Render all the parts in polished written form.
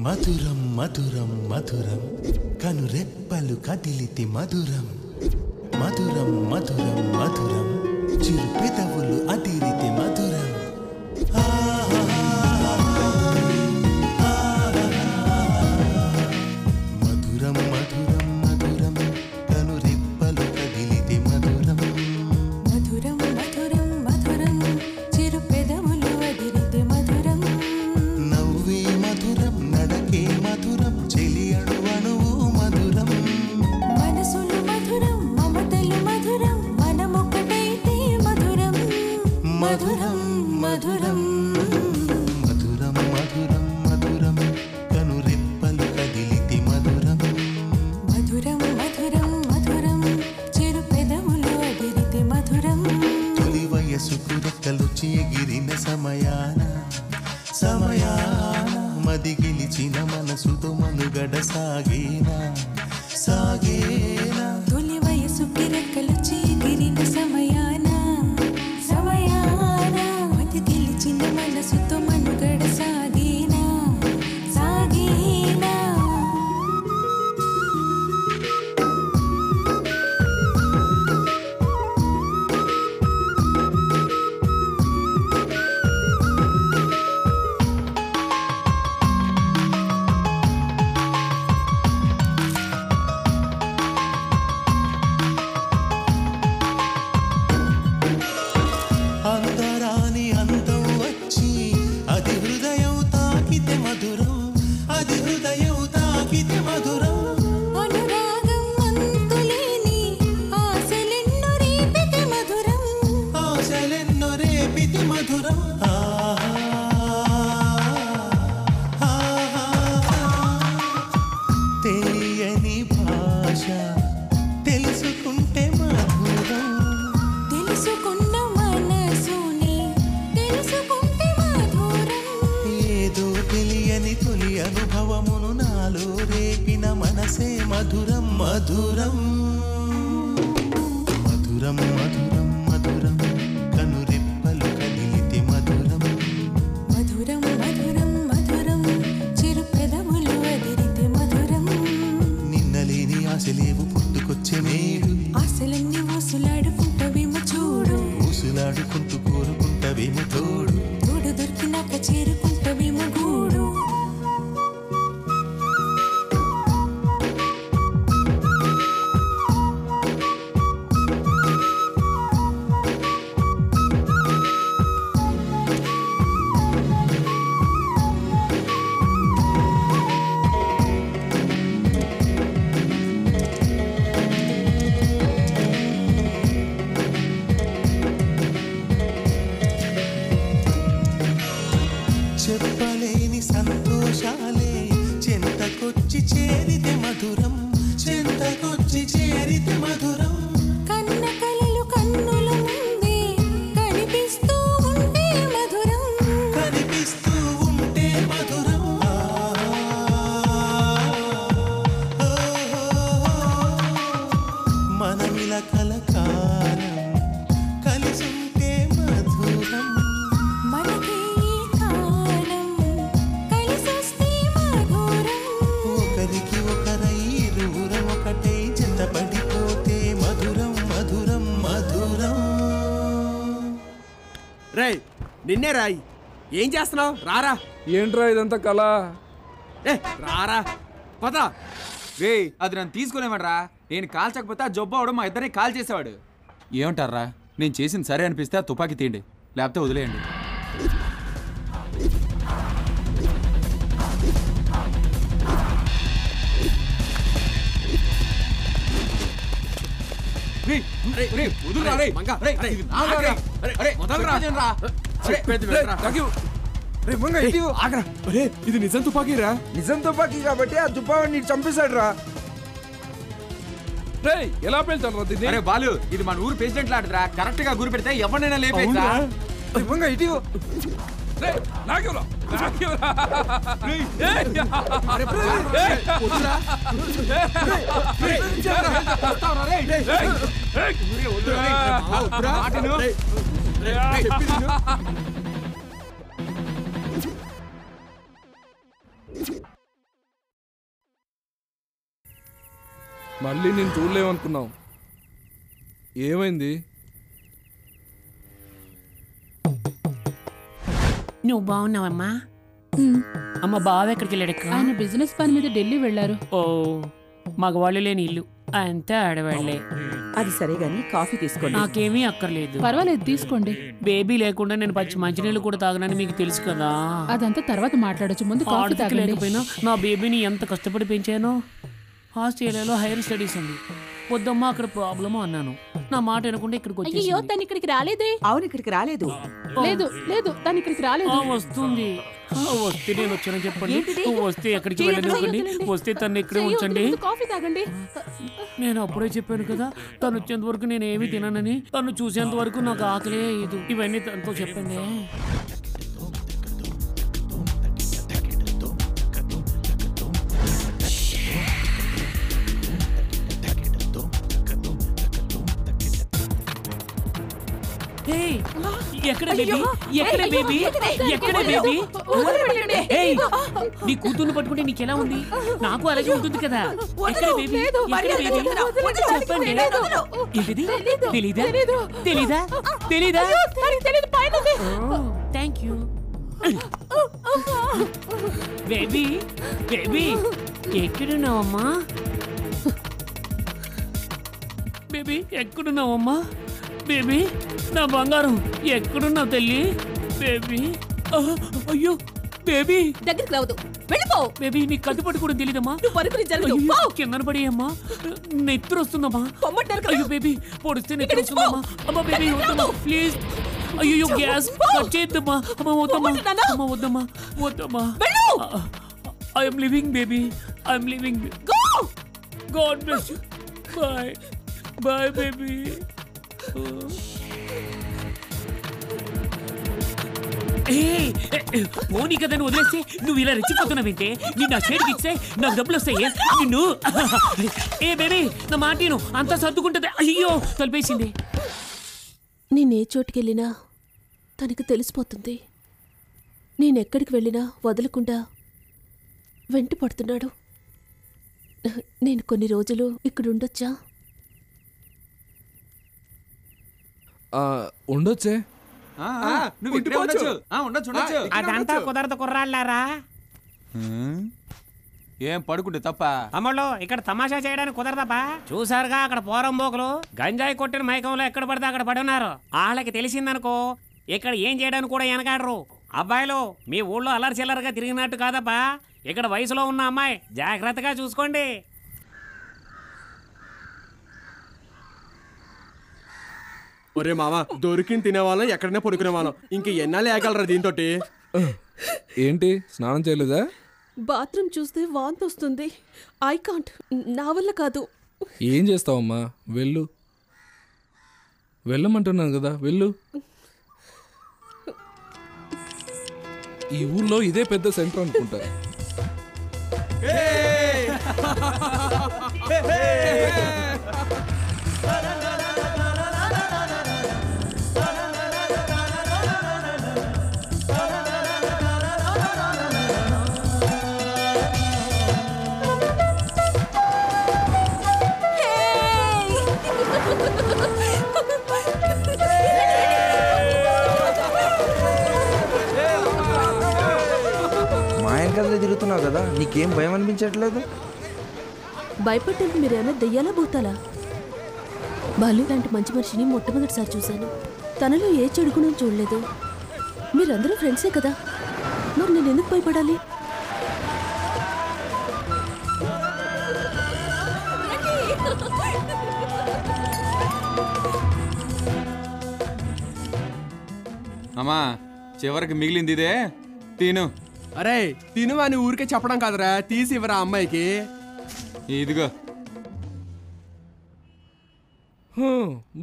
మధురం మధురం మధురం కనురెప్పలు కదిలితి మధురం మధురం మధురం మధురం చిరు పెదవులు అదిరితి మధురం మధురం మధురం మధురం కనురెప్పలు కదిలితి మధురం మధురం మధురం మధురం చిరు పెదవులు అదిరితి మధురం నవ్వే మధురం నడకే మధురం చెలి అణువణువు మధురం మనసులు మధురం మమతలు మధురం మనమొకటైతే మధురం మధురం మధురం మధురం మధురం మధురం కనురెప్పలు కదిలితి మధురం మధురం మధురం మధురం చిరు పెదవులు అదిరితి మధురం తొలి వయసుకు రెక్కలొచ్చి ఎగిరిన సమయాన సమయాన మది గెలిచిన మనసుతో మనుగడ సాగేనా సాగేనా తొలి వయసుకి రెక్కలు చీగిరిన సమయాన సమయాన మది గెలిచిన మనసుతో మనుగడ సాగేనా సాగేనా అందరాని అందం వచ్చి అది హృదయం తాకితే మధురం అది హృదయం తాకితే మధురం అనురాగం అంతులేని ఆశలెన్నో రేపితే మధురం ఆశలెన్నో రేపితే మధురం తెలియని భాష తెలుసుకుంటే మధురం తెలుసుకున్న మనసుని తెలుసుకుంటే మధురం ఏదో తెలియని తొలి అనుభవమును నాలో రేపిన మనసే మధురం మధురం మధురం మధురం మధురం కనురెప్పలు కదిలితి మధురం మధురం మధురం మధురం చిరు పెదవులు అదిరితే మధురం నిన్నలేని ఆశలేవు పుట్టుకొచ్చే నేడు ఆశలన్నీ ఊసులాడుకుంటవేమో చూడు ఊసులాడుకుంటూ కోరుకుంటవేమో తోడు తోడు దొరికినాక చేరుకుంటవేమో గూడు చెప్పలేని సంతోషాలే చెంతకొచ్చి చేరితే మధురం చెంతకొచ్చి చేరితే మధురం కన్న కలలు కన్నుల ముందే కనిపిస్తూ ఉంటే మధురం కనిపిస్తూ ఉంటే మధురం మనమిల కలకాలం కలిసుంటే మధురం మనకి ఈ కాలం కలిసొస్తే మధురం ఒకరికి ఒకరై ఇరువురం ఒకటై చెత్తపడిపోతే మధురం మధురం మధురం రేయ్ నిన్నే రాయి ఏం చేస్తున్నావు రారా ఏంట్రా ఇదంతా కళ? ఏ రారా పద రే అది నన్ను తీసుకునేవాడ్రా. నేను కాల్చకపోతే ఆ జబ్బు అవడం మా ఇద్దరిని కాల్ చేసేవాడు. ఏమంటారా? నేను చేసింది సరే అనిపిస్తే ఆ తుపాకీ తీయండి, లేకపోతే వదిలేయండి. ఇది నిజం తుపాకీరా. నిజం తుపాకీ కాబట్టి ఆ తుపాకీ చంపేశాడు రా. ఎలా పేల్చాను దీన్ని? అరే బాలు, ఇది మన ఊరు ప్రెసిడెంట్ లాంటిదిరా. కరెక్ట్ గా గురి పెడితే ఎవరినైనా లేపేస్తా. ఇటు మళ్ళీ నేను చూడలేమనుకున్నావు. ఏమైంది? నువ్వు బాగున్నావమ్మా? అమ్మ బావ ఎక్కడికి వెళ్ళాడక్క? ఆయన బిజినెస్ పని మీద ఢిల్లీ వెళ్లారు. ఓ మగవాళ్ళు లేని ఇల్లు అంతా ఆడవాళ్లే. అది సరే గాని కాఫీ తీసుకోండి. నాకేమీ అక్కర్లేదు. పర్వాలేదు తీసుకోండి. బేబీ లేకుండా నేను పచ్చి మంచినీళ్ళు కూడా తాగనని మీకు తెలుసు కదా. అదంతా తర్వాత మాట్లాడొచ్చు, ముందు కాఫీ ఆర్థిక తాగండి. లేకపోయినా నా బేబీని ఎంత కష్టపడి పెంచానో. ఆస్ట్రేలియాలో హైయర్ స్టడీస్ ఉంది. వద్దమ్మా అక్కడ ప్రాబ్లము అన్నాను. నా మాట వినకుండా ఇక్కడికి అయ్యో వచ్చేసింది. తను ఇక్కడికి రాలేదే. అవును, ఇక్కడికి రాలేదు. లేదు లేదు తను ఇక్కడికి రాలేదు. వస్తుంది. వస్తే నేను వచ్చానని చెప్పండి. ఏంటిది? వస్తే ఎక్కడికి వెళ్ళనివ్వండి. వస్తే తను ఇక్కడే ఉంచండి. ముందు కాఫీ తాగండి. నేను అప్పుడే చెప్పాను కదా, తను వచ్చేంత వరకు నేను ఏమీ తిననని. తను చూసేంత వరకు నాకు ఆకలే ఇది. ఇవన్నీ తనతో చెప్పండి. ఏయ్, ఎక్కడ బేబీ? ఎక్కడ బేబీ? ఎక్కడ బేబీ? ఏయ్, నీ కూతుర్ని పట్టుకుంటే నీకెలా ఉంది? నాకు అలాగే ఉంటుంది కదా. ఎక్కడ బేబీ? ఎక్కడ బేబీ? చెప్పండి. ఏంటిది? తెలీదా? తెలీదా? తెలీదా? Thank you baby. బేబీ ఎక్కడున్నావమ్మా? బేబీ ఎక్కడున్నావమ్మా? బేబీ నా బంగారం ఎక్కడున్నావు తల్లి? బేబీ అయ్యో బేబీ దగ్గరికి రావద్దు, వెళ్ళిపో. బేబీ నీ కత్తి పట్టు కూడా తెలీదమ్మా. కిందన పడేయమ్మా. నెత్తురు వస్తుందమ్మా. అయ్యో బేబీ పొడిస్తే నెత్తురు వస్తుందమ్మా. అమ్మా బేబీ వద్దమ్మా ప్లీజ్. అయ్యో గ్యాస్ కట్ చేయొద్దమ్మా. అమ్మా వద్దమ్మా. అమ్మా వద్దమ్మా. వద్దమ్మా. I'm leaving baby. I'm leaving. God bless you. Bye bye baby. పోనీ కదా నువ్వు వదిలేస్తే నువ్వు ఇలా రెచ్చిపోతున్నావంటే నిన్ను ఆ షేడ్కి ఇస్తే నాకు డబ్బులు వస్తాయి నిన్ను. ఏ బేబీ నా మాటను అంతా సర్దుకుంటుంది. అయ్యో తలిపేసింది. నేనే చోటుకెళ్ళినా తనకు తెలిసిపోతుంది. నేనెక్కడికి వెళ్ళినా వదలకుండా వెంట పడుతున్నాడు. నేను కొన్ని రోజులు ఇక్కడ ఉండొచ్చా? ఉండొచ్చే. నువ్వు ఇక్కడే ఉండొచ్చు. ఉండొచ్చు ఉండొచ్చు. అదంతా కుదరదు కుర్రాళ్ళారా. ఏం పడుకుంటే తప్ప? తమ్ముళ్ళు ఇక్కడ తమాషా చేయడానికి కుదరదబ్బా. చూసారుగా అక్కడ పోరంబోకులు గంజాయి కొట్టిన మైకంలో ఎక్కడ పడితే అక్కడ పడి ఉన్నారు. వాళ్ళకి తెలిసిందనుకో ఇక్కడ ఏం చేయడానికి కూడా వెనకాడరు. అబ్బాయిలు మీ ఊళ్ళో అల్లరి చిల్లరగా తిరిగినట్టు కాదబ్బా. ఇక్కడ వయసులో ఉన్న అమ్మాయి, జాగ్రత్తగా చూసుకోండి. ఒరే మామ, దొరికిన తినేవాళ్ళం, ఎక్కడనే పడుకునే వాళ్ళం. ఇంక ఎన్నాళ్ళు ఏగలరా దీంతో? ఏంటి స్నానం చేయలేదా? బాత్రూమ్ చూస్తే వాంతి వస్తుంది. ఐ కాంట్, నా వల్ల కాదు. ఏం చేస్తావమ్మా, వెళ్ళు. వెళ్ళమంటున్నాను కదా, వెళ్ళు. ఈ ఊర్లో ఇదే పెద్ద సెంటర్ అనుకుంటా. మాయంకల్లా తిరుగుతున్నావు కదా, నీకేం భయం అనిపించట్లేదు? భయపడ్డానికి మీరేమైనా దెయ్యాలా భూతాలా? బాలు లాంటి మంచి మనిషిని మొట్టమొదటిసారి చూశాను. తనలో ఏ చెడు గుణం చూడలేదు. మీరందరూ ఫ్రెండ్సే కదా, మరి నేను ఎందుకు భయపడాలి? అమ్మా చివరికి మిగిలింది ఇదే, తిను. అరే తిను అని ఊరికే చెప్పడం కాదురా, తీసి ఇవ్వరా అమ్మాయికి. ఇదిగో.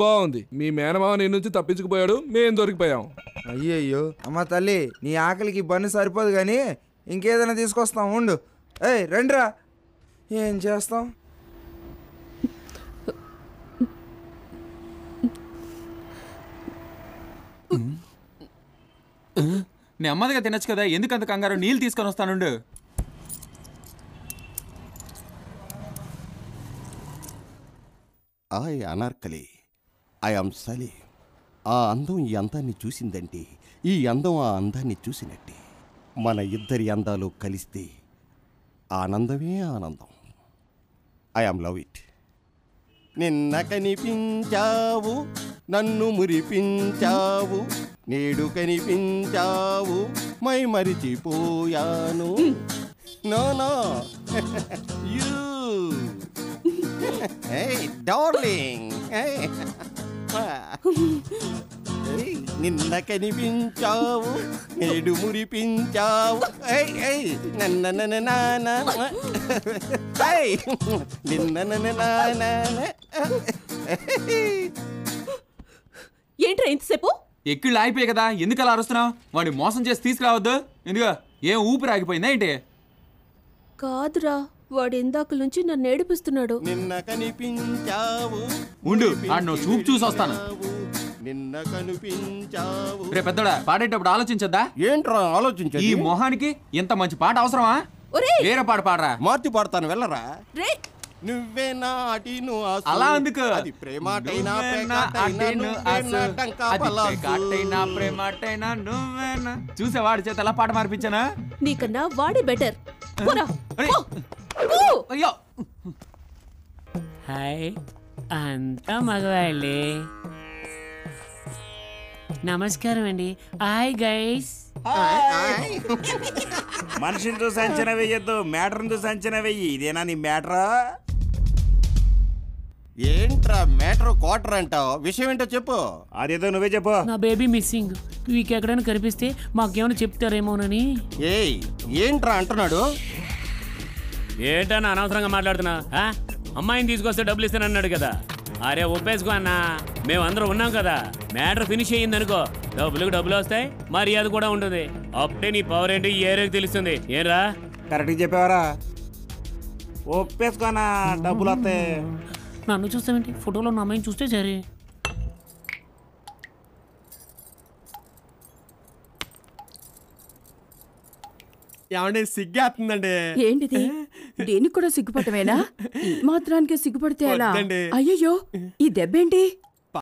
బాగుంది, మీ మేనమావ నీ నుంచి తప్పించుకుపోయాడు, మేం దొరికిపోయాం. అయ్యయ్యో అమ్మ తల్లి, నీ ఆకలికి బన్ను సరిపోదు కానీ ఇంకేదైనా తీసుకొస్తాం ఉండు. ఏయ్ రండిరా, ఏం చేస్తాం? నెమ్మదిగా తినచ్చు కదా, ఎందుకంత కంగారు? నీళ్ళు తీసుకొని వస్తానుండు. ఆయ్ అనార్కలి ఐ ఆమ్ సలీం. ఆ అందం ఈ అందాన్ని చూసిందంటే ఈ అందం ఆ అందాన్ని చూసినట్టే. మన ఇద్దరి అందాలు కలిస్తే ఆనందమే ఆనందం. I am love it. నిన్న కనిపించావు, నన్ను మురిపించావు, నేడు కనిపించావు, మై మరిచిపోయాను. No no you darling. నిన్న కనిపించావు, నేడు మురిపించావు, నిన్న ఏంట్రా ఇంతసేపు? ఎక్కిళ్ళు ఆగిపోయాయి కదా, ఎందుకు అలా అరుస్తున్నావు? వాడిని మోసం చేసి తీసుకురావద్దు. ఎందుకు, ఏం ఊపిరి ఆగిపోయిందా ఏంటి? కాదురా, వాడు ఇందాక నుంచి నన్ను ఏడిపిస్తున్నాడు. నిన్న కనిపించావు, ఉండు నువ్వు చూపు చూసి వస్తాను. నిన్న కనిపించావు. రే పెద్దోడా, పాడేటప్పుడు ఆలోచించద్దా? ఏంట్రా ఆలోచించు. ఈ మొహానికి ఇంత మంచి పాట అవసరమా? వేరే పాట పాడరా. మార్చి పాడతాను, వెళ్ళరా. రే నువ్వే నాటిను అలా అందుకు అది ప్రేమాటైనా ప్రేమాటైనా నువ్వేనా. చూసే వాడి చేత ఎలా పాట మార్పించానా? నీకన్నా వాడే బెటర్. అయ్యో హాయ్, అంతా మగవాళ్ళే. నమస్కారం అండి. Hi guys. మనిషిని చూసి అంచనా వెయ్యొద్దు, మ్యాటర్ని చూసి అంచనా వెయ్యి. ఇదేనా నీ మ్యాటరా? ఏంట్రా మ్యాటర్ క్వార్టర్ అంటావు? విషయం ఏంటో చెప్పు. అదేదో నువ్వే చెప్పు. నా బేబీ మిస్సింగ్. వీక్ ఎక్కడైనా కనిపిస్తే మాకేమైనా చెప్తారేమోనని. ఏయ్ ఏంట్రా అంటున్నాడు? ఏంటన్నా అనవసరంగా మాట్లాడుతున్నా? అమ్మాయిని తీసుకొస్తే డబ్బులు ఇస్తానన్నాడు కదా. అరే ఒప్పేసుకో అన్న, మేమందరం ఉన్నాం కదా. మ్యాటర్ ఫినిష్ అయ్యింది అనుకో, డబ్బులు వస్తాయి, మర్యాద కూడా ఉంటుంది. అప్పుడే నీ పవర్ ఏంటి ఏరేకి తెలుస్తుంది. ఏరా కరెక్ట్గా చెప్పేవారా? ఒప్పేసుకోనా, డబ్బులు వస్తాయి. నన్ను చూస్తావేంటి? ఫోటోలో నా అమ్మాయిని చూస్తే సరే. ఏమంటే సిగ్గేస్తుందండి. ఏంటిది? దేనికి కూడా సిగ్గుపడమేనా? ఈ మాత్రానికి సిగ్గుపడితే ఎలా? వద్దండి. అయ్యయ్యో, ఈ దెబ్బేంటి?